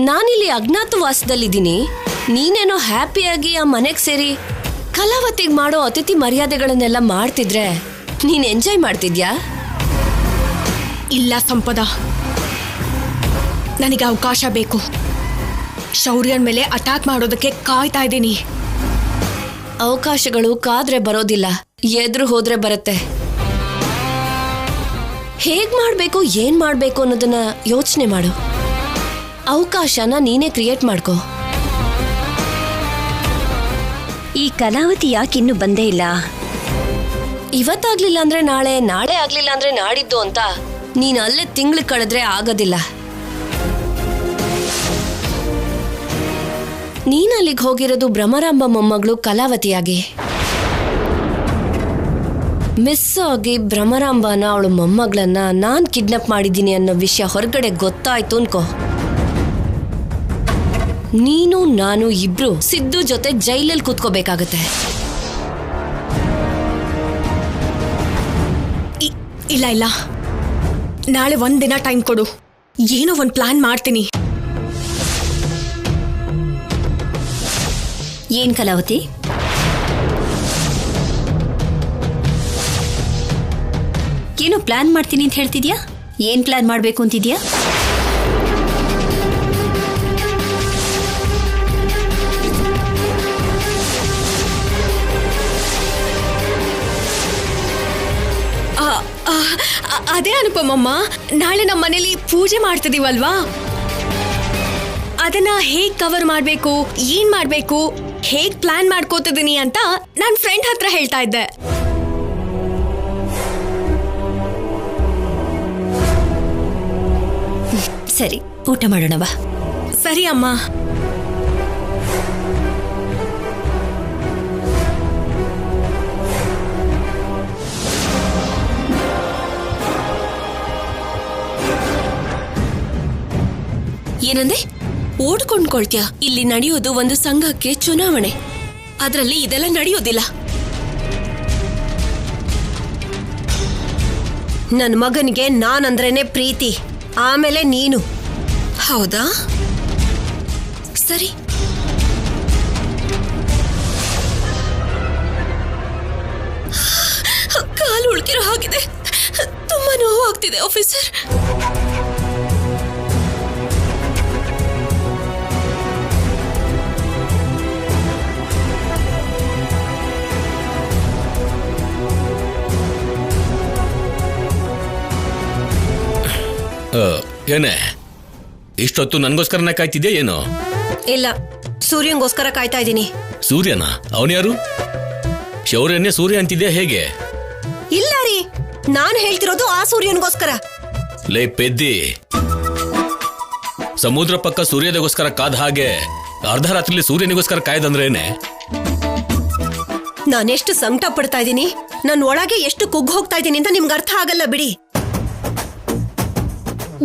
ನಾನಿಲ್ಲಿ ಅಜ್ಞಾತವಾಸದಲ್ಲಿದ್ದೀನಿ, ನೀನೇನೋ ಹ್ಯಾಪಿಯಾಗಿ ಆ ಮನೆಗೆ ಸೇರಿ ಕಲಾವತಿಗೆ ಮಾಡೋ ಅತಿಥಿ ಮರ್ಯಾದೆಗಳನ್ನೆಲ್ಲ ಮಾಡ್ತಿದ್ರೆ ನೀನ್ ಎಂಜಾಯ್ ಮಾಡ್ತಿದ್ಯಾ? ಇಲ್ಲ ಸಂಪದ, ನನಗೆ ಅವಕಾಶ ಬೇಕು. ಶೌರ್ಯನ ಮೇಲೆ ಅಟ್ಯಾಕ್ ಮಾಡೋದಕ್ಕೆ ಕಾಯ್ತಾ ಇದ್ದೀನಿ. ಅವಕಾಶಗಳು ಕಾದ್ರೆ ಬರೋದಿಲ್ಲ, ಎದುರು ಹೋದ್ರೆ ಬರುತ್ತೆ. ಹೇಗ್ ಮಾಡ್ಬೇಕು, ಏನ್ ಮಾಡ್ಬೇಕು ಅನ್ನೋದನ್ನ ಯೋಚನೆ ಮಾಡು. ಅವಕಾಶನ ನೀನೇ ಕ್ರಿಯೇಟ್ ಮಾಡ್ಕೋ. ಈ ಕಲಾವತಿ ಯಾಕಿನ್ನು ಬಂದೇ ಇಲ್ಲ? ಇವತ್ತಾಗ್ಲಿಲ್ಲ ಅಂದ್ರೆ ನಾಳೆ, ನಾಳೆ ಆಗ್ಲಿಲ್ಲ ಅಂದ್ರೆ ನಾಡಿದ್ದು ಅಂತ ನೀನ್ ಅಲ್ಲೇ ತಿಂಗಳು ಕಳೆದ್ರೆ ಆಗೋದಿಲ್ಲ. ನೀನ್ ಅಲ್ಲಿಗೆ ಹೋಗಿರೋದು ಭ್ರಮರಾಂಬ ಮೊಮ್ಮಗಳು ಕಲಾವತಿಯಾಗಿ. ಮಿಸ್ ಆಗಿ ಭ್ರಮರಾಂಬನ ಅವಳು ಮೊಮ್ಮಗಳನ್ನ ನಾನ್ ಕಿಡ್ನಾಪ್ ಮಾಡಿದ್ದೀನಿ ಅನ್ನೋ ವಿಷಯ ಹೊರಗಡೆ ಗೊತ್ತಾಯ್ತು ಅನ್ಕೋ, ನೀನು ನಾನು ಇಬ್ರು ಸಿದ್ದು ಜೊತೆ ಜೈಲಲ್ಲಿ ಕೂತ್ಕೋಬೇಕಾಗತ್ತೆ. ಇಲ್ಲ ಇಲ್ಲ, ನಾಳೆ ಒಂದಿನ ಟೈಮ್ ಕೊಡು, ಏನೋ ಒಂದು ಪ್ಲಾನ್ ಮಾಡ್ತೀನಿ. ಏನ್ ಕಲಾವತಿ, ಏನೋ ಪ್ಲಾನ್ ಮಾಡ್ತೀನಿ ಅಂತ ಹೇಳ್ತಿದ್ಯಾ? ಏನ್ ಪ್ಲಾನ್ ಮಾಡ್ಬೇಕು ಅಂತಿದ್ಯಾ? ಅದೇ ಅನುಪಮಮ್ಮ, ನಾಳೆ ನಮ್ಮ ಮನೇಲಿ ಪೂಜೆ ಮಾಡ್ತಿದೀವಲ್ವಾ, ಅದನ್ನ ಹೇಗ್ ಕವರ್ ಮಾಡ್ಬೇಕು, ಏನ್ ಮಾಡ್ಬೇಕು, ಹೇಗ್ ಪ್ಲಾನ್ ಮಾಡ್ಕೋತಿದೀನಿ ಅಂತ ನನ್ನ ಫ್ರೆಂಡ್ ಹತ್ರ ಹೇಳ್ತಾ ಇದ್ದೆ. ಸರಿ, ಊಟ ಮಾಡೋಣ ಬಾ. ಸರಿ ಅಮ್ಮ. ಏನಂದೆ? ಓಡ್ಕೊಂಡ್ಕೊಳ್ತ್ಯಾ? ಇಲ್ಲಿ ನಡೆಯೋದು ಒಂದು ಸಂಘಕ್ಕೆ ಚುನಾವಣೆ, ಅದರಲ್ಲಿ ಇದೆಲ್ಲ ನಡೆಯೋದಿಲ್ಲ. ನನ್ನ ಮಗನಿಗೆ ನಾನಂದ್ರೇನೆ ಪ್ರೀತಿ, ಆಮೇಲೆ ನೀನು. ಹೌದಾ? ಸರಿ. ಕಾಲು ಉಳ್ಕಿರೋ ಹಾಗಿದೆ, ತುಂಬಾ ನೋವು ಆಗ್ತಿದೆ ಆಫೀಸರ್. ಏನೇ ಇಷ್ಟೊತ್ತು ನನ್ಗೋಸ್ಕರನ ಕಾಯ್ತಿದ್ಯಾ ಏನು? ಇಲ್ಲ, ಸೂರ್ಯಂಗೋಸ್ಕರ ಕಾಯ್ತಾ ಇದ್ದೀನಿ. ಸೂರ್ಯನ? ಅವನ್ಯಾರು? ಶೌರ್ಯನ್ನೇ ಸೂರ್ಯ ಅಂತಿದ್ಯಾ ಹೇಗೆ? ಇಲ್ಲ ರೀ, ನಾನು ಹೇಳ್ತಿರೋದು ಆ ಸೂರ್ಯನಿಗೋಸ್ಕರ. ಲೇ ಪೆದ್ದಿ, ಸಮುದ್ರ ಪಕ್ಕ ಸೂರ್ಯದಗೋಸ್ಕರ ಕಾದ ಹಾಗೆ ಅರ್ಧ ರಾತ್ರಿಲಿ ಸೂರ್ಯನಿಗೋಸ್ಕರ ಕಾಯ್ದಂದ್ರೇನೆ? ನಾನೆಷ್ಟು ಸಂಕಟ ಪಡ್ತಾ ಇದ್ದೀನಿ, ನನ್ನ ಒಳಗೆ ಎಷ್ಟು ಕುಗ್ಗ್ ಹೋಗ್ತಾ ಇದ್ದೀನಿ ಅಂತ ನಿಮ್ಗೆ ಅರ್ಥ ಆಗಲ್ಲ ಬಿಡಿ.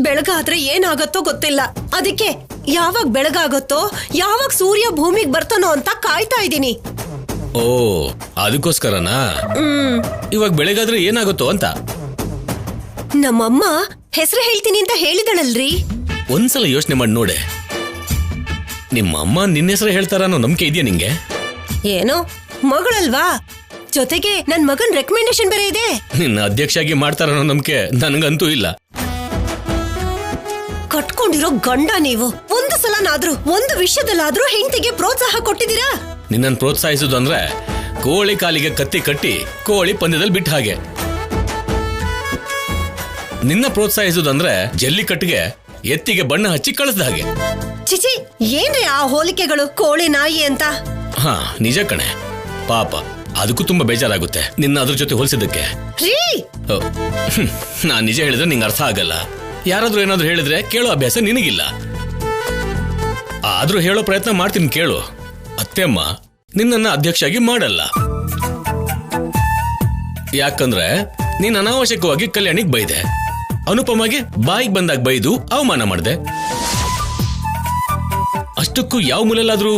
ಬೆಳಗಾದ್ರೆ ಏನಾಗತ್ತೋ ಗೊತ್ತಿಲ್ಲ, ಅದಕ್ಕೆ ಯಾವಾಗ ಬೆಳಗಾಗತ್ತೋ, ಯಾವಾಗ ಸೂರ್ಯ ಭೂಮಿಗೆ ಬರ್ತಾನೋ ಅಂತ ಕಾಯ್ತಾ ಇದ್ದೀನಿ. ಓ, ಅದಕ್ಕೋಸ್ಕರನಾ? ಇವಾಗ ಬೆಳಗಾದ್ರೆ ಏನಾಗುತ್ತೋ ಅಂತ. ನಮ್ಮಮ್ಮ ಹೆಸರು ಹೇಳ್ತೀನಿ ಅಂತ ಹೇಳಿದಳಲ್ರಿ. ಒಂದ್ಸಲ ಯೋಚನೆ ಮಾಡಿ ನೋಡೆ, ನಿಮ್ಮಮ್ಮ ನಿನ್ನ ಹೆಸರು ಹೇಳ್ತಾರ ಅನ್ನೋ ನಂಬಿಕೆ ಇದೆಯಾ ನಿಂಗೆ? ಏನೋ ಮಗಳಲ್ವಾ, ಜೊತೆಗೆ ನನ್ ಮಗನ್ ರೆಕಮೆಂಡೇಶನ್ ಬೇರೆ ಇದೆ. ನಿನ್ನ ಅಧ್ಯಕ್ಷಾಗಿ ಮಾಡ್ತಾರ ಅನ್ನೋ ನಂಬಿಕೆ ನನಗಂತೂ ಇಲ್ಲ. ಕಟ್ಕೊಂಡಿರೋ ಗಂಡ ನೀವು, ಒಂದು ಸಲನಾದ್ರೂ ಒಂದು ವಿಷಯದಲ್ಲಾದ್ರೂ ಹೆಂಡತಿಗೆ ಪ್ರೋತ್ಸಾಹ ಕೊಟ್ಟಿದ್ದೀರಾ? ನಿನ್ನನ್ನು ಪ್ರೋತ್ಸಾಹಿಸುದು ಅಂದ್ರೆ ಕೋಳಿ ಕಾಲಿಗೆ ಕತ್ತಿ ಕಟ್ಟಿ ಕೋಳಿ ಪಂದ್ಯದಲ್ಲಿ ಬಿಟ್ಟ ಹಾಗೆ. ನಿನ್ನ ಪ್ರೋತ್ಸಾಹಿಸುದಂದ್ರೆ ಜಲ್ಲಿಕಟ್ಟಿಗೆ ಎತ್ತಿಗೆ ಬಣ್ಣ ಹಚ್ಚಿ ಕಳಿಸ್ದ ಹಾಗೆ. ಚಿಚಿ, ಏನ್ರಿ ಆ ಹೋಲಿಕೆಗಳು, ಕೋಳಿ ನಾಯಿ ಅಂತ? ಹಾ, ನಿಜ ಕಣೆ. ಪಾಪ ಅದಕ್ಕೂ ತುಂಬಾ ಬೇಜಾರಾಗುತ್ತೆ ನಿನ್ನ ಅದ್ರ ಜೊತೆ ಹೋಲಿಸಿದ್ದಕ್ಕೆ. ನಾನ್ ನಿಜ ಹೇಳಿದ್ರೆ ನಿಂಗೆ ಅರ್ಥ ಆಗಲ್ಲ. ಯಾರಾದ್ರೂ ಏನಾದ್ರೂ ಹೇಳಿದ್ರೆ ಕೇಳೋ ಅಭ್ಯಾಸ ನಿನಗಿಲ್ಲ. ಆದ್ರೂ ಹೇಳೋ ಪ್ರಯತ್ನ ಮಾಡ್ತೀನಿ ಕೇಳು. ಅತ್ತೆಮ್ಮ ನಿನ್ನನ್ನ ಅಧ್ಯಕ್ಷಾಗಿ ಮಾಡಲ್ಲ. ಯಾಕಂದ್ರೆ ನೀನ್ ಅನಾವಶ್ಯಕವಾಗಿ ಕಲ್ಯಾಣಿಗೆ ಬೈದೆ, ಅನುಪಮಗೆ ಬಾಯಿಗೆ ಬಂದಾಗ ಬೈದು ಅವಮಾನ ಮಾಡಿದೆ. ಅಷ್ಟಕ್ಕೂ ಯಾವ ಮೂಲೆಲ್ಲಾದ್ರೂ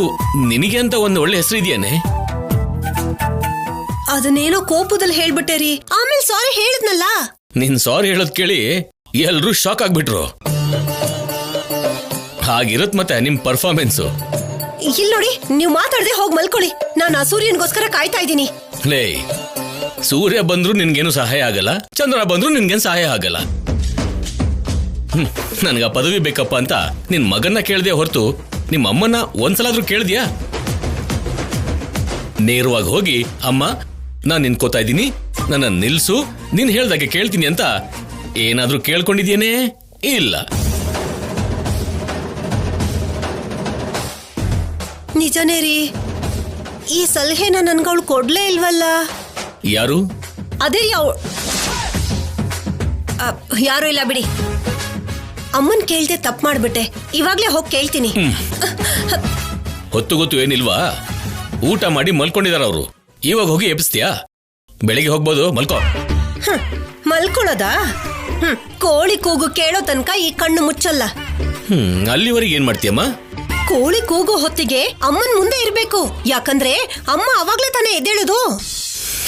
ನಿನಗೆ ಅಂತ ಒಂದು ಒಳ್ಳೆ ಹೆಸರು ಇದೆಯೇನೆ? ಅದನ್ನೇನೋ ಕೋಪದಲ್ಲಿ ಹೇಳ್ಬಿಟ್ಟೆ ರೀ, ಆಮೇಲೆ ಸಾರಿ ಹೇಳಿದ್ನಲ್ಲ. ನೀನ್ ಸಾರಿ ಹೇಳೋದ್ ಕೇಳಿ ಎಲ್ರೂ ಶಾಕ್ ಆಗ್ಬಿಟ್ರು. ಹಾಗಿರತ್ ಮತ್ತೆ ನಿಮ್ ಪರ್ಫಾರ್ಮೆನ್ಸು. ಇಲ್ಲಿ ನೋಡಿ, ನೀವು ಮಾತಾಡದೆ ಹೋಗಿ ಮಲ್ಕೊಳ್ಳಿ. ನಾನು ಆ ಸೂರ್ಯನ್ಗೋಸ್ಕರ ಕಾಯ್ತಾ ಇದ್ದೀನಿ. ಲೇ, ಸೂರ್ಯ ಬಂದ್ರು ನಿನ್ಗೇನು ಸಹಾಯ ಆಗಲ್ಲ, ಚಂದ್ರ ಬಂದ್ರು ನಿನ್ಗೇನು ಸಹಾಯ ಆಗಲ್ಲ. ನನ್ಗ ಪದವಿ ಬೇಕಪ್ಪ ಅಂತ ನಿನ್ ಮಗನ್ನ ಕೇಳ್ದೆ ಹೊರತು ನಿಮ್ಮ ಅಮ್ಮನ್ನ ಒಂದ್ಸಲಾದ್ರೂ ಕೇಳ್ದ್ಯಾ? ನೇರವಾಗಿ ಹೋಗಿ, ಅಮ್ಮ ನಾನ್ ನಿನ್ಕೋತಾ ಇದ್ದೀನಿ, ನನ್ನ ನಿಲ್ಸು, ನೀನ್ ಹೇಳ್ದಾಗೆ ಕೇಳ್ತೀನಿ ಅಂತ ಏನಾದ್ರೂ ಕೇಳ್ಕೊಂಡಿದ್ಯೇನೆ? ಇಲ್ಲ. ನಿಜನೇ ರೀ, ಈ ಸಲಹೆನ ನನ್ಗವಳು ಕೊಡ್ಲೇ ಇಲ್ವಲ್ಲ. ಯಾರು? ಅದೇ ಯಾರು ಇಲ್ಲ ಬಿಡಿ. ಅಮ್ಮನ್ ಕೇಳ್ದೆ ತಪ್ಪು ಮಾಡ್ಬಿಟ್ಟೆ. ಇವಾಗ್ಲೇ ಹೋಗಿ ಕೇಳ್ತೀನಿ. ಹೊತ್ತು ಗೊತ್ತು ಏನಿಲ್ವಾ? ಊಟ ಮಾಡಿ ಮಲ್ಕೊಂಡಿದಾರ ಅವರು. ಇವಾಗ ಹೋಗಿ ಎಬ್ಸ್ತೀಯಾ? ಬೆಳಿಗ್ಗೆ ಹೋಗ್ಬೋದು, ಮಲ್ಕೋ. ಮಲ್ಕೊಳ್ಳೋದಾ? ಕೋಳಿ ಕೂಗು ಕೇಳೋ ತನಕ ಈ ಕಣ್ಣು ಮುಚ್ಚಲ್ಲ. ಅಲ್ಲಿವರೆಗೆ ಏನ್ ಮಾಡ್ತೀಯಮ್ಮ? ಕೋಳಿ ಕೂಗೋ ಹೊತ್ತಿಗೆ ಅಮ್ಮನ್ ಮುಂದೆ ಇರ್ಬೇಕು. ಯಾಕಂದ್ರೆ ಅಮ್ಮ ಅವಾಗ್ಲೇ ತಾನೇ ಎದ್ದೇಳುದು.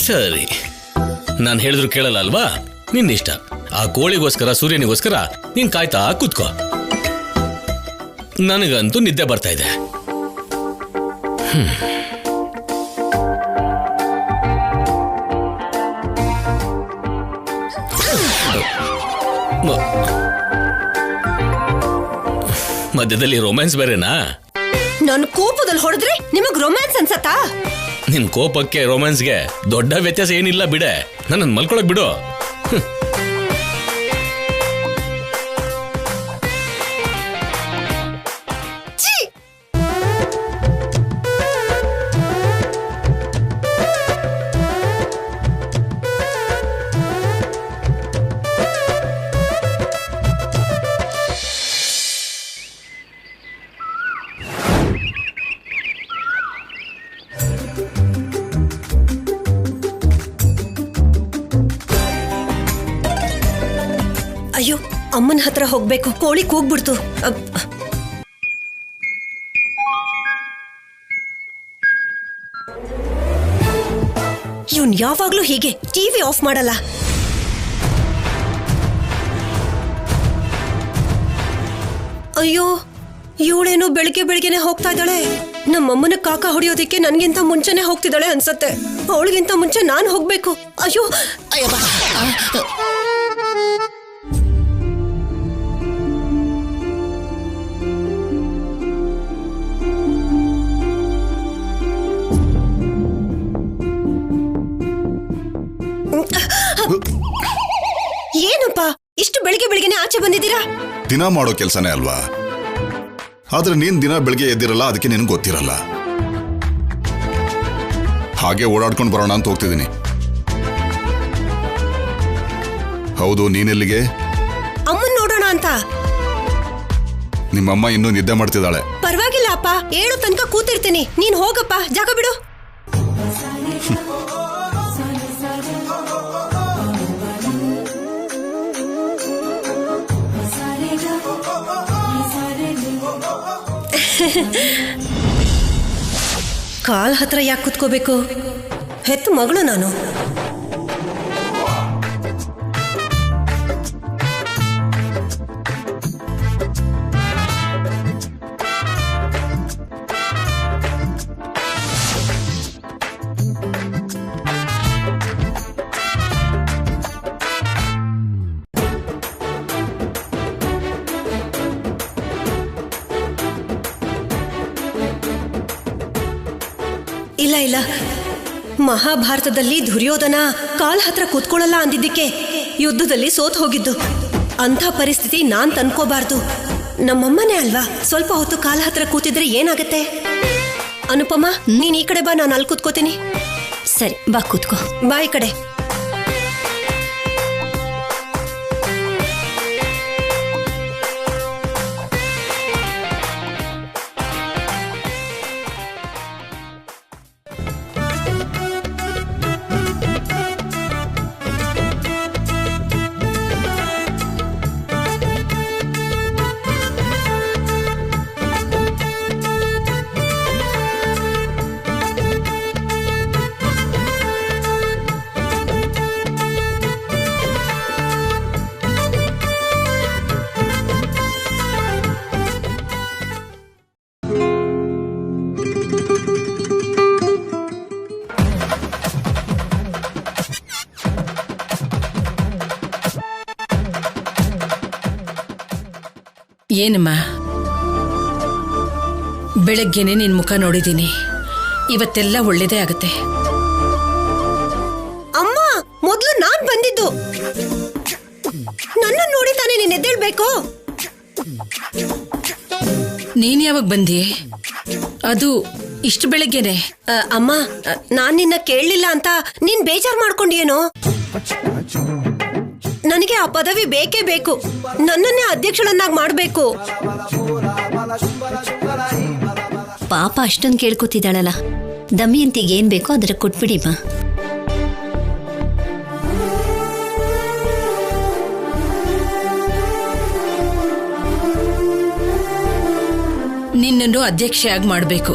ಸರಿ, ನಾನು ಹೇಳಿದ್ರು ಕೇಳಲ್ಲ ಅಲ್ವಾ? ನಿನ್ನಿಷ್ಟ. ಆ ಕೋಳಿಗೋಸ್ಕರ, ಸೂರ್ಯನಿಗೋಸ್ಕರ ನೀನ್ ಕಾಯ್ತಾ ಕೂತ್ಕೋ. ನನಗಂತೂ ನಿದ್ದೆ ಬರ್ತಾ ಇದೆ. ಮಧ್ಯದಲ್ಲಿ ರೊಮ್ಯಾನ್ಸ್ ಬೇರೆನಾ? ನನ್ನ ಕೋಪದಲ್ಲಿ ಹೊಡೆದ್ರೆ ನಿಮಗ್ ರೊಮ್ಯಾನ್ಸ್ ಅನ್ಸತ್ತಾ? ನಿನ್ ಕೋಪಕ್ಕೆ ರೊಮ್ಯಾನ್ಸ್ಗೆ ದೊಡ್ಡ ವ್ಯತ್ಯಾಸ ಏನಿಲ್ಲ ಬಿಡೆ. ನನ್ನ ಮಲ್ಕೊಳಕ್ ಬಿಡು. ಅಯ್ಯೋ, ಅಮ್ಮನ ಹತ್ರ ಹೋಗ್ಬೇಕು. ಕೋಳಿ ಕೂಗ್ಬಿಡ್ತು. ಇವನ್ ಯಾವಾಗ್ಲೂ ಹೀಗೆ ಟಿವಿ ಆಫ್ ಮಾಡಲ್ಲ. ಅಯ್ಯೋ, ಇವಳೇನೋ ಬೆಳಿಗ್ಗೆ ಬೆಳಿಗ್ಗೆನೆ ಹೋಗ್ತಾ ಇದ್ದಾಳೆ. ನಮ್ಮಮ್ಮನ ಕಾಕ ಹೊಡಿಯೋದಿಕ್ಕೆ ನನ್ಗಿಂತ ಮುಂಚೆನೆ ಹೋಗ್ತಿದ್ದಾಳೆ ಅನ್ಸತ್ತೆ. ಅವಳಿಗಿಂತ ಮುಂಚೆ ನಾನ್ ಹೋಗ್ಬೇಕು. ಅಯ್ಯೋ, ಏನಪ್ಪ ಇಷ್ಟು ಬೆಳಿಗ್ಗೆ ಬೆಳಿಗ್ಗೆನೆ ಆಚೆ ಬಂದಿದ್ದೀರಾ? ದಿನ ಮಾಡೋ ಕೆಲಸನೇ ಅಲ್ವಾ? ಆದ್ರೆ ನೀನ್ ದಿನ ಬೆಳಿಗ್ಗೆ ಎದ್ದಿರಲ್ಲ, ಅದಕ್ಕೆ ನಿನ್ಗೆ ಗೊತ್ತಿರಲ್ಲ. ಹಾಗೆ ಓಡಾಡ್ಕೊಂಡು ಬರೋಣ ಅಂತ ಹೋಗ್ತಿದ್ದೀನಿ. ಹೌದು, ನೀನೆಲ್ಲಿಗೆ? ಅಮ್ಮನ್ ನೋಡೋಣ ಅಂತ. ನಿಮ್ಮಮ್ಮ ಇನ್ನೂ ನಿದ್ದೆ ಮಾಡ್ತಿದ್ದಾಳೆ. ಪರವಾಗಿಲ್ಲ ಅಪ್ಪ, 7 ತನಕ ಕೂತಿರ್ತೀನಿ. ನೀನ್ ಹೋಗಪ್ಪ, ಜಾಗ ಬಿಡು. ಕಾಲ್ ಹತ್ರ ಯಾಕೆ ಕುತ್ಕೋಬೇಕು? ಹೆತ್ತು ಮಗಳು ನಾನು. ಇಲ್ಲ ಇಲ್ಲ, ಮಹಾಭಾರತದಲ್ಲಿ ದುರ್ಯೋಧನ ಕಾಲ್ ಹತ್ರ ಕೂತ್ಕೊಳ್ಳಲ್ಲ ಅಂದಿದ್ದಕ್ಕೆ ಯುದ್ಧದಲ್ಲಿ ಸೋತ್ ಹೋಗಿದ್ದು. ಅಂಥ ಪರಿಸ್ಥಿತಿ ನಾನ್ ತಂದ್ಕೋಬಾರ್ದು. ನಮ್ಮಮ್ಮನೇ ಅಲ್ವಾ, ಸ್ವಲ್ಪ ಹೊತ್ತು ಕಾಲ್ ಹತ್ರ ಕೂತಿದ್ರೆ ಏನಾಗತ್ತೆ? ಅನುಪಮ, ನೀನ್ ಈ ಕಡೆ ಬಾ, ನಾನು ಅಲ್ಲಿ ಕೂತ್ಕೋತೀನಿ. ಸರಿ, ಬಾ ಕೂತ್ಕೋ. ಬಾ ಈ ಕಡೆ. ಏನಮ್ಮ, ಬೆಳಗ್ಗೆನೆ ನಿನ್ ಮುಖ ನೋಡಿದ್ದೀನಿ. ಇವತ್ತೆಲ್ಲ ಒಳ್ಳೇದೇ ಆಗತ್ತೆ. ಅಮ್ಮ, ಮೊದ್ಲು ನಾನ್ ಬಂದಿದ್ದು. ನನ್ನ ನೋಡಿ ತಾನೇ ನೀನ್ ಎದ್ದೇಳ್ಬೇಕು. ನೀನ್ ಯಾವಾಗ ಬಂದಿಯೇ? ಅದು ಇಷ್ಟು ಬೆಳಗ್ಗೆನೆ? ಅಮ್ಮ, ನಾನ್ ನಿನ್ನ ಕೇಳಲಿಲ್ಲ ಅಂತ ನೀನ್ ಬೇಜಾರ್ ಮಾಡ್ಕೊಂಡಿಯೇನೋ? ನನಗೆ ಆ ಪದವಿ ಬೇಕೇ ಬೇಕು. ನನ್ನನ್ನೇ ಅಧ್ಯಕ್ಷಳನ್ನಾಗಿ ಮಾಡ್ಬೇಕು. ಪಾಪ ಅಷ್ಟೊಂದು ಕೇಳ್ಕೊತಿದ್ದಾಳಲ್ಲ, ದಮಯಂತಿಗೆ ಏನ್ ಬೇಕೋ ಅದರ ಕೊಟ್ಬಿಡಿಮ್ಮ. ನಿನ್ನನ್ನು ಅಧ್ಯಕ್ಷೆಯಾಗಿ ಮಾಡ್ಬೇಕು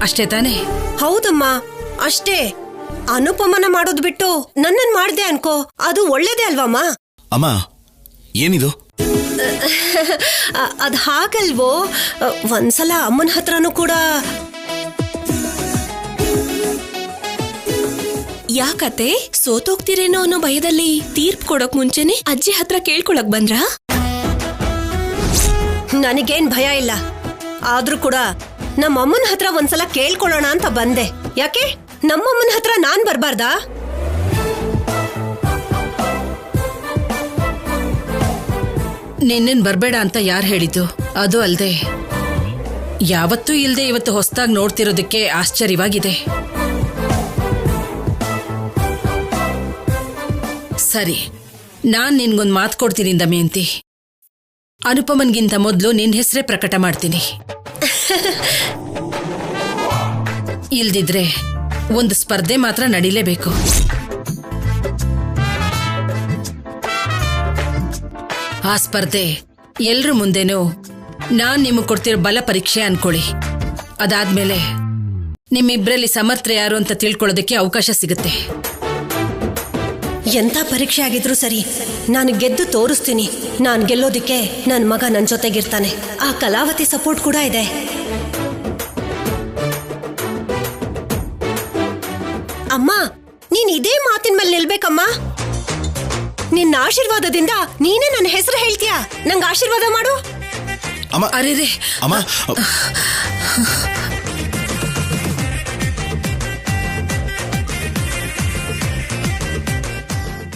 ಅಷ್ಟೇ ತಾನೇ? ಹೌದಮ್ಮ, ಅಷ್ಟೇ. ಅನುಪಮನ ಮಾಡೋದು ಬಿಟ್ಟು ನನ್ನನ್ ಮಾಡ್ದೆ ಅನ್ಕೋ, ಅದು ಒಳ್ಳೇದೇ ಅಲ್ವಮ್ಮ? ಅಮ್ಮ, ಏನಿದು? ಅದ್ ಹಾಗಲ್ವೋ, ಒಂದ್ಸಲ ಅಮ್ಮನ ಹತ್ರನೂ ಕೂಡ. ಯಾಕತೆ ಸೋತೋಗ್ತಿರೇನೋ ಅನ್ನೋ ಭಯದಲ್ಲಿ ತೀರ್ಪು ಕೊಡೋಕ್ ಮುಂಚೆನೆ ಅಜ್ಜಿ ಹತ್ರ ಕೇಳ್ಕೊಳಕ್ ಬಂದ್ರಾ? ನನಗೇನ್ ಭಯ ಇಲ್ಲ. ಆದ್ರೂ ಕೂಡ ನಮ್ಮಮ್ಮನ ಹತ್ರ ಒಂದ್ಸಲ ಕೇಳ್ಕೊಳ್ಳೋಣ ಅಂತ ಬಂದೆ. ಯಾಕೆ ನಮ್ಮಮ್ಮನ ಹತ್ರ ನಾನ್ ಬರ್ಬಾರ್ದಾ? ನಿನ್ನನ್ ಬರ್ಬೇಡ ಅಂತ ಯಾರು ಹೇಳಿದ್ದು? ಅದು ಅಲ್ದೆ ಯಾವತ್ತೂ ಇಲ್ದೆ ಇವತ್ತು ಹೊಸದಾಗಿ ನೋಡ್ತಿರೋದಕ್ಕೆ ಆಶ್ಚರ್ಯವಾಗಿದೆ. ಸರಿ, ನಾನ್ ನಿನ್ಗೊಂದು ಮಾತು ಕೊಡ್ತೀನಿ ದಮಯಂತಿ. ಅನುಪಮನ್ಗಿಂತ ಮೊದಲು ನಿನ್ ಹೆಸರೇ ಪ್ರಕಟ ಮಾಡ್ತೀನಿ. ಇಲ್ದಿದ್ರೆ ಒಂದು ಸ್ಪರ್ಧೆ ಮಾತ್ರ ನಡೀಲೇಬೇಕು. ಆ ಸ್ಪರ್ಧೆ ಎಲ್ರ ಮುಂದೆನೂ ನಾನ್ ನಿಮಗೆ ಕೊಡ್ತಿರೋ ಬಲ ಪರೀಕ್ಷೆ ಅನ್ಕೊಳ್ಳಿ. ಅದಾದ್ಮೇಲೆ ನಿಮ್ಮಿಬ್ರಲ್ಲಿ ಸಮರ್ಥ ಯಾರು ಅಂತ ತಿಳ್ಕೊಳ್ಳೋದಕ್ಕೆ ಅವಕಾಶ ಸಿಗುತ್ತೆ. ಎಂಥ ಪರೀಕ್ಷೆ ಆಗಿದ್ರು ಸರಿ, ನಾನು ಗೆದ್ದು ತೋರಿಸ್ತೀನಿ. ನಾನು ಗೆಲ್ಲೋದಿಕ್ಕೆ ನನ್ನ ಮಗ ನನ್ನ ಜೊತೆಗಿರ್ತಾನೆ. ಆ ಕಲಾವತಿ ಸಪೋರ್ಟ್ ಕೂಡ ಇದೆ. ಅಮ್ಮ, ನೀನ್ ಇದೇ ಮಾತಿನ ಮೇಲೆ ನಿಲ್ಬೇಕಮ್ಮ. ನಿನ್ನ ಆಶೀರ್ವಾದದಿಂದ ನೀನೇ ನನ್ನ ಹೆಸರು ಹೇಳ್ತೀಯಾ? ನಂಗೆ ಆಶೀರ್ವಾದ ಮಾಡು. ಅಮ್ಮ, ಅರೆ ಅಮ್ಮ,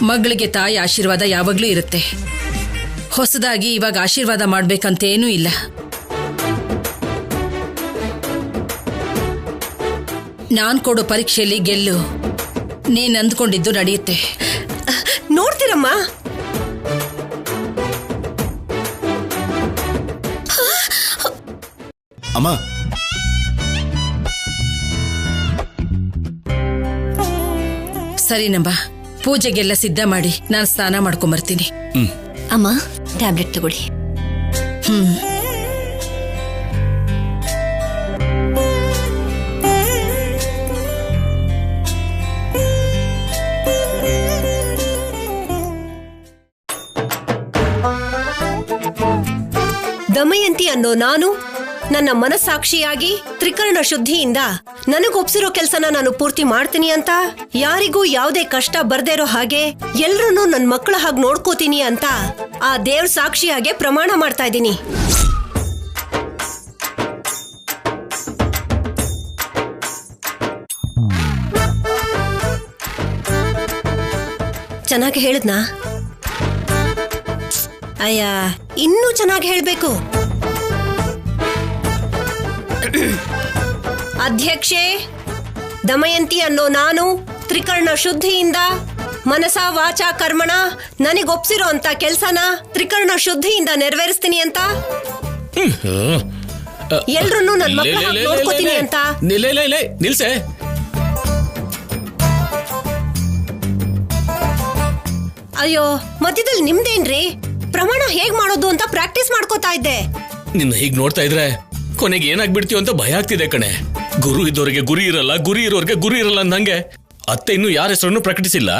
ಮಗಳಿಗೆ ತಾಯಿ ಆಶೀರ್ವಾದ ಯಾವಾಗ್ಲೂ ಇರುತ್ತೆ. ಹೊಸದಾಗಿ ಇವಾಗ ಆಶೀರ್ವಾದ ಮಾಡ್ಬೇಕಂತೇನೂ ಇಲ್ಲ. ನಾನ್ ಕೊಡೋ ಪರೀಕ್ಷೆಯಲ್ಲಿ ಗೆಲ್ಲು. ನೀನ್ ಅಂದ್ಕೊಂಡಿದ್ದು ನಡೆಯುತ್ತೆ. ನೋಡ್ತೀರಮ್ಮ. ಅಮ್ಮ, ಸರಿನಮ್ಮ, ಪೂಜೆಗೆಲ್ಲ ಸಿದ್ಧ ಮಾಡಿ ನಾನು ಸ್ನಾನ ಮಾಡ್ಕೊಂಬರ್ತೀನಿ. ಅಮ್ಮ, ಟ್ಯಾಬ್ಲೆಟ್ ತಗೊಳ್ಳಿ. ದಮಯಂತಿ ಅನ್ನೋ ನಾನು ನನ್ನ ಮನಸ್ಸಾಕ್ಷಿಯಾಗಿ ತ್ರಿಕರಣ ಶುದ್ಧಿಯಿಂದ ನನಗೊಪ್ಸಿರೋ ಕೆಲಸನ ನಾನು ಪೂರ್ತಿ ಮಾಡ್ತೀನಿ ಅಂತ, ಯಾರಿಗೂ ಯಾವುದೇ ಕಷ್ಟ ಬರ್ದೇ ಇರೋ ಹಾಗೆ ಎಲ್ರನ್ನೂ ನನ್ನ ಮಕ್ಕಳ ಹಾಗೆ ನೋಡ್ಕೋತೀನಿ ಅಂತ ಆ ದೇವ್ರ ಸಾಕ್ಷಿಯಾಗೆ ಪ್ರಮಾಣ ಮಾಡ್ತಾ ಇದ್ದೀನಿ. ಚೆನ್ನಾಗಿ ಹೇಳಿದ್ನಾ? ಅಯ್ಯ, ಇನ್ನೂ ಚೆನ್ನಾಗಿ ಹೇಳ್ಬೇಕು. ಅಧ್ಯಕ್ಷೆ, ದಮಯಂತಿ ಅನ್ನೋ ನಾನು ತ್ರಿಕರ್ಣ ಶುದ್ಧಿಯಿಂದ ಮನಸ ವಾಚ ಕರ್ಮಣ ನನಗೊಪ್ಸಿರೋ ಅಂತ ಕೆಲ್ಸನ ತ್ರಿಕರ್ಣ ಶುದ್ಧಿಯಿಂದ ನೆರವೇರಿಸ್ತೀನಿ ಅಂತ, ಎಲ್ರನ್ನೂ ನನ್ನ ಮಕ್ಕಳ ಹಾಗೆ ನೋಡ್ಕೋತೀನಿ ಅಂತ. ನಿಲ್ಸೆ. ಅಯ್ಯೋ, ಮಧ್ಯದಲ್ಲಿ ನಿಮ್ದೇನ್ರಿ? ಪ್ರಮಾಣ ಹೇಗ್ ಮಾಡೋದು ಅಂತ ಪ್ರಾಕ್ಟೀಸ್ ಮಾಡ್ಕೋತಾ ಇದ್ದೆ. ನಿನ್ನ ಹೀಗ್ ನೋಡ್ತಾ ಇದ್ರೆ ಕೊನೆಗೆ ಏನಾಗ್ಬಿಡ್ತೀವ ಅಂತ ಭಯ ಆಗ್ತಿದೆ ಕಣೆ. ಗುರು ಇದ್ದವ್ರಿಗೆ ಗುರಿ ಇರಲ್ಲ, ಗುರಿ ಇರೋರ್ಗೆ ಗುರಿ ಇರಲ್ಲ ಅಂದಂಗೆ. ಅತ್ತೆ ಇನ್ನು ಯಾರ ಹೆಸರನ್ನು ಪ್ರಕಟಿಸಿಲ್ಲ,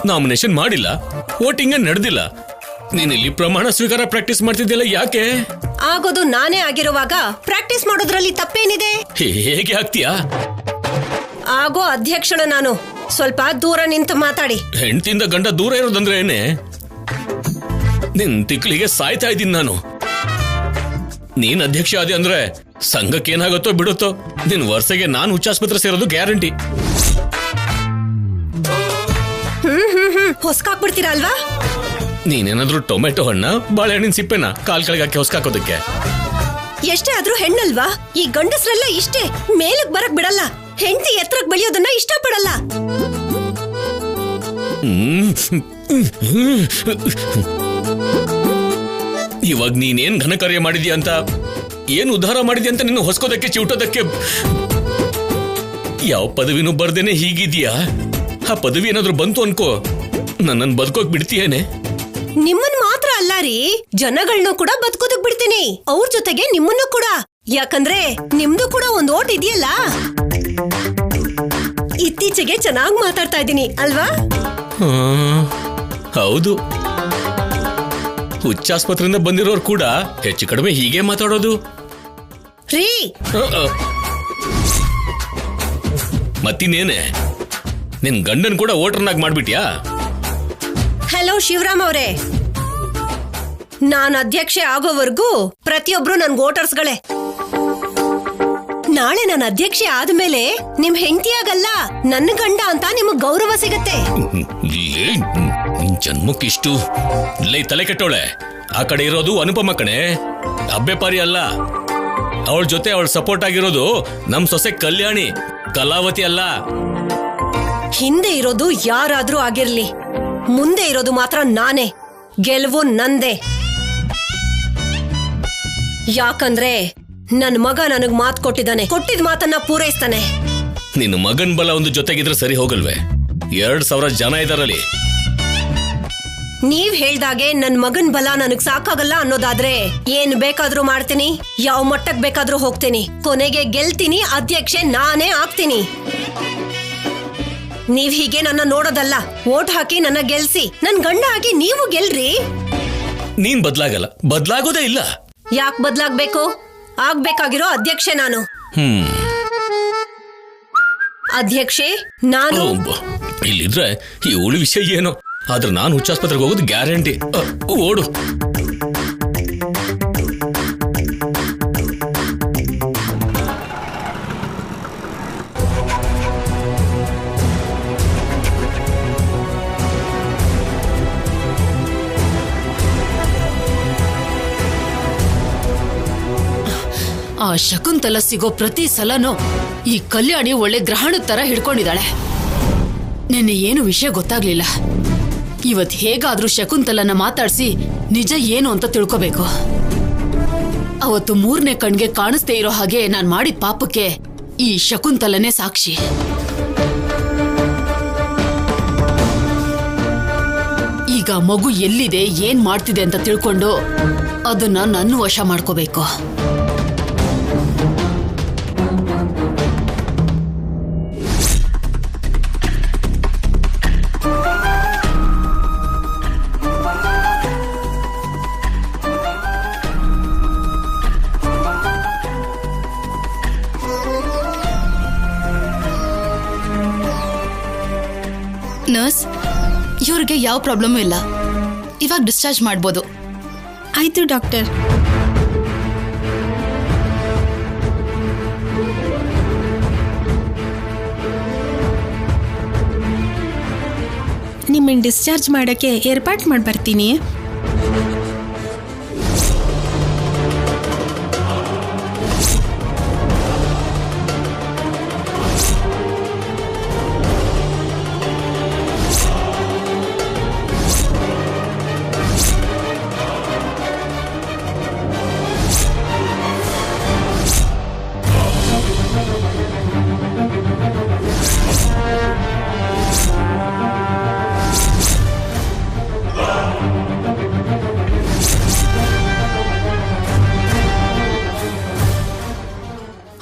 ನಾಮಿನೇಷನ್ ಮಾಡಿಲ್ಲ, ವೋಟಿಂಗ್ ನಡೆದಿಲ್ಲ. ನೀನಿಲ್ಲಿ ಪ್ರಮಾಣ ಸ್ವೀಕಾರ ಪ್ರಾಕ್ಟೀಸ್ ಮಾಡ್ತಿದ್ದಿಲ್ಲ, ಯಾಕೆ? ಆಗೋದು ನಾನೇ ಆಗಿರುವಾಗ ಪ್ರಾಕ್ಟೀಸ್ ಮಾಡೋದ್ರಲ್ಲಿ ತಪ್ಪೇನಿದೆ? ಹೇಗೆ ಆಗ್ತೀಯಾ? ಆಗೋ ಅಧ್ಯಕ್ಷಣ ನಾನು. ಸ್ವಲ್ಪ ದೂರ ನಿಂತು ಮಾತಾಡಿ. ಹೆಂಡತಿಯಿಂದ ಗಂಡ ದೂರ ಇರೋದಂದ್ರೆ ಏನೇ? ನಿನ್ ತಿಕ್ಲಿಗೆ ಸಾಯ್ತಾ ಇದ್ದೀನಿ ನಾನು. ನೀನ್ ಅಧ್ಯಕ್ಷ ಆದಿ ಅಂದ್ರೆ ಸಂಘಕ್ಕೆ ಏನಾಗುತ್ತೋ ಬಿಡುತ್ತೋ, ನಿನ್ ವರ್ಷಗೆ ನಾನು ಹುಚ್ಚಾಸ್ಪತ್ರೆ ಸೇರೋದು ಗ್ಯಾರಂಟಿ. ಹೊಸ್ಕಾಕ್ಬಿಡ್ತೀರಾ ಅಲ್ವಾ? ನೀನೇನಾದ್ರೂ ಟೊಮೆಟೊ ಹಣ್ಣ ಬಾಳೆಹಣ್ಣಿನ ಸಿಪ್ಪೆನ ಕಾಲ್ ಕೆಳಗೆ ಹಾಕಿ ಹೊಸ್ಕಾಕೋದಕ್ಕೆ? ಎಷ್ಟೇ ಆದ್ರೂ ಹೆಣ್ಣಲ್ವಾ? ಈ ಗಂಡಸ್ರೆಲ್ಲ ಇಷ್ಟೇ, ಮೇಲಕ್ ಬರಕ್ ಬಿಡಲ್ಲ. ಹೆಂಡತಿ ಎತ್ತರಕ್ ಬೆಳೆಯೋದನ್ನ ಇಷ್ಟಪಡಲ್ಲ. ಇವಾಗ ನೀನೇನ್ ಘನ ಕಾರ್ಯ ಮಾಡಿದ್ಯಾ ಅಂತ, ಏನ್ ಉದ್ಧಾರ ಮಾಡಿದ್ಯಾ ಅಂತ ನಿನ್ನ ಹೊಸ್ಕೋದಕ್ಕೆ ಚಿವುಟೋದಕ್ಕೆ ಯಾವ ಪದವಿನೂ ಬರ್ದೇನೆ ಹೀಗಿದ್ಯಾ? ಆ ಪದವಿ ಏನಾದ್ರೂ ಬಂತು ಅನ್ಕೋ, ನನ್ನನ್ ಬದುಕೋಕ್ ಬಿಡ್ತೀಯೇನೆ? ನಿಮ್ಮನ್ ಮಾತ್ರ ಅಲ್ಲ ರೀ, ಜನಗಳನ್ನೂ ಕೂಡ ಬದುಕೋದಕ್ ಬಿಡ್ತೀನಿ, ಅವ್ರ ಜೊತೆಗೆ ನಿಮ್ಮನ್ನು ಕೂಡ. ಯಾಕಂದ್ರೆ ನಿಮ್ದು ಕೂಡ ಒಂದ್ ಓಟ್ ಇದೆಯಲ್ಲ. ಇತ್ತೀಚೆಗೆ ಚೆನ್ನಾಗ್ ಮಾತಾಡ್ತಾ ಇದ್ದೀನಿ ಅಲ್ವಾ? ಹೌದು, ಹುಚ್ಚಾಸ್ಪತ್ರೆಯಿಂದ ಬಂದಿರೋರು ಕೂಡ ಹೆಚ್ಚು ಕಡಿಮೆ ಹೀಗೆ ಮಾತಾಡೋದು ರೀ. ಮತ್ತಿನ್ನೇನೆ, ನಿನ್ ಗಂಡನ್ ಕೂಡ ವೋಟರ್ನಾಗ್ ಮಾಡ್ಬಿಟ್ಯಾ? ಹಲೋ ಶಿವರಾಮ್ ಅವರೇ, ನಾನ್ ಅಧ್ಯಕ್ಷೆ ಆಗೋವರೆಗೂ ಪ್ರತಿಯೊಬ್ರು ನನ್ ವೋಟರ್ಸ್ಗಳೇ. ನಾಳೆ ನಾನು ಅಧ್ಯಕ್ಷೆ ಆದ್ಮೇಲೆ ನಿಮ್ ಹೆಂಡತಿಯಾಗಲ್ಲ, ನನ್ನ ಗಂಡ ಅಂತ ನಿಮಗ್ ಗೌರವ ಸಿಗತ್ತೆ. ಜನ್ಮಕ್ಕಿಷ್ಟು ಲೈ ತಲೆ ಕೆಟ್ಟೋಳೆ. ಆ ಕಡೆ ಇರೋದು ಅನುಪಮ ಕಣೆ, ಅಬ್ಬೆಪಾರಿ ಅಲ್ಲ. ಅವಳ ಜೊತೆ ಅವಳ ಸಪೋರ್ಟ್ ಆಗಿರೋದು ನಮ್ ಸೊಸೆ ಕಲ್ಯಾಣಿ, ಕಲಾವತಿ ಅಲ್ಲ. ಹಿಂದೆ ಇರೋದು ಯಾರಾದ್ರೂ ಆಗಿರ್ಲಿ, ಮುಂದೆ ಇರೋದು ಮಾತ್ರ ನಾನೇ. ಗೆಲುವು ನಂದೇ. ಯಾಕಂದ್ರೆ ನನ್ ಮಗ ನನಗ್ ಮಾತು ಕೊಟ್ಟಿದ್ದಾನೆ, ಕೊಟ್ಟಿದ್ ಮಾತನ್ನ ಪೂರೈಸ್ತಾನೆ. ನಿನ್ನ ಮಗನ್ ಬಲ ಒಂದು ಜೊತೆಗಿದ್ರೆ ಸರಿ ಹೋಗಲ್ವೇ? 2,000 ಜನ ಇದಾರಲ್ಲಿ. ನೀವ್ ಹೇಳ್ದಾಗೆ ನನ್ ಮಗನ್ ಬಲ ನನಗ್ ಸಾಕಾಗಲ್ಲ ಅನ್ನೋದಾದ್ರೆ ಏನ್ ಬೇಕಾದ್ರೂ ಮಾಡ್ತೀನಿ, ಯಾವ ಮಟ್ಟಕ್ ಬೇಕಾದ್ರೂ ಹೋಗ್ತೀನಿ, ಕೊನೆಗೆ ಗೆಲ್ತೀನಿ, ಅಧ್ಯಕ್ಷೆ ನಾನೇ ಆಗ್ತೀನಿ. ನೀವ್ ಹೀಗೆ ನನ್ನ ನೋಡೋದಲ್ಲ, ವೋಟ್ ಹಾಕಿ ನನ್ನ ಗೆಲ್ಸಿ, ನನ್ ಗಂಡ ಆಗಿ ನೀವು ಗೆಲ್ರಿ. ನೀನ್ ಬದ್ಲಾಗಲ್ಲ, ಬದ್ಲಾಗೋದೇ ಇಲ್ಲ. ಯಾಕ್ ಬದ್ಲಾಗ್ಬೇಕು? ಆಗ್ಬೇಕಾಗಿರೋ ಅಧ್ಯಕ್ಷೆ ನಾನು. ಅಧ್ಯಕ್ಷೆ ನಾನು. ಇಲ್ಲಿದ್ರೆ ಈ ಉಳಿ ವಿಷಯ ಏನೋ, ಆದ್ರೆ ನಾನು ಹುಚ್ಚಾಸ್ಪತ್ರೆಗೆ ಹೋಗೋದು ಗ್ಯಾರಂಟಿ. ಓಡು. ಆ ಶಕುಂತಲ ಸಿಗೋ ಪ್ರತಿ ಸಲನೂ ಈ ಕಲ್ಯಾಣಿ ಒಳ್ಳೆ ಗ್ರಹಣದ ತರ ಹಿಡ್ಕೊಂಡಿದ್ದಾಳೆ. ನಿನ್ನೆ ಏನು ವಿಷಯ ಗೊತ್ತಾಗ್ಲಿಲ್ಲ. ಇವತ್ ಹೇಗಾದ್ರೂ ಶಕುಂತಲನ ಮಾತಾಡ್ಸಿ ನಿಜ ಏನು ಅಂತ ತಿಳ್ಕೋಬೇಕು. ಅವತ್ತು 3ನೇ ಕಣ್ಗೆ ಕಾಣಿಸ್ದೇ ಇರೋ ಹಾಗೆ ನಾನ್ ಮಾಡಿದ ಪಾಪಕ್ಕೆ ಈ ಶಕುಂತಲನೇ ಸಾಕ್ಷಿ. ಈಗ ಮಗು ಎಲ್ಲಿದೆ, ಏನ್ ಮಾಡ್ತಿದೆ ಅಂತ ತಿಳ್ಕೊಂಡು ಅದನ್ನ ನನ್ನ ವಶ ಮಾಡ್ಕೋಬೇಕು. ನರ್ಸ್, ಇವ್ರಿಗೆ ಯಾವ ಪ್ರಾಬ್ಲಮ್ ಇಲ್ಲ, ಇವಾಗ ಡಿಸ್ಚಾರ್ಜ್ ಮಾಡ್ಬೋದು. ಆಯ್ತು ಡಾಕ್ಟರ್. ನಿಮ್ಮನ್ನು ಡಿಸ್ಚಾರ್ಜ್ ಮಾಡೋಕ್ಕೆ ಏರ್ಪಾಟ್ ಮಾಡಿ ಬರ್ತೀನಿ.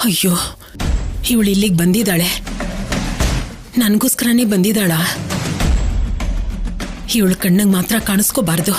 ಅಯ್ಯೋ, ಇವಳು ಇಲ್ಲಿಗೆ ಬಂದಿದ್ದಾಳೆ, ನನಗೋಸ್ಕರನೇ ಬಂದಿದ್ದಾಳ. ಇವಳು ಕಣ್ಣಿಗೆ ಮಾತ್ರ ಕಾಣಿಸ್ಕೋಬಾರ್ದು.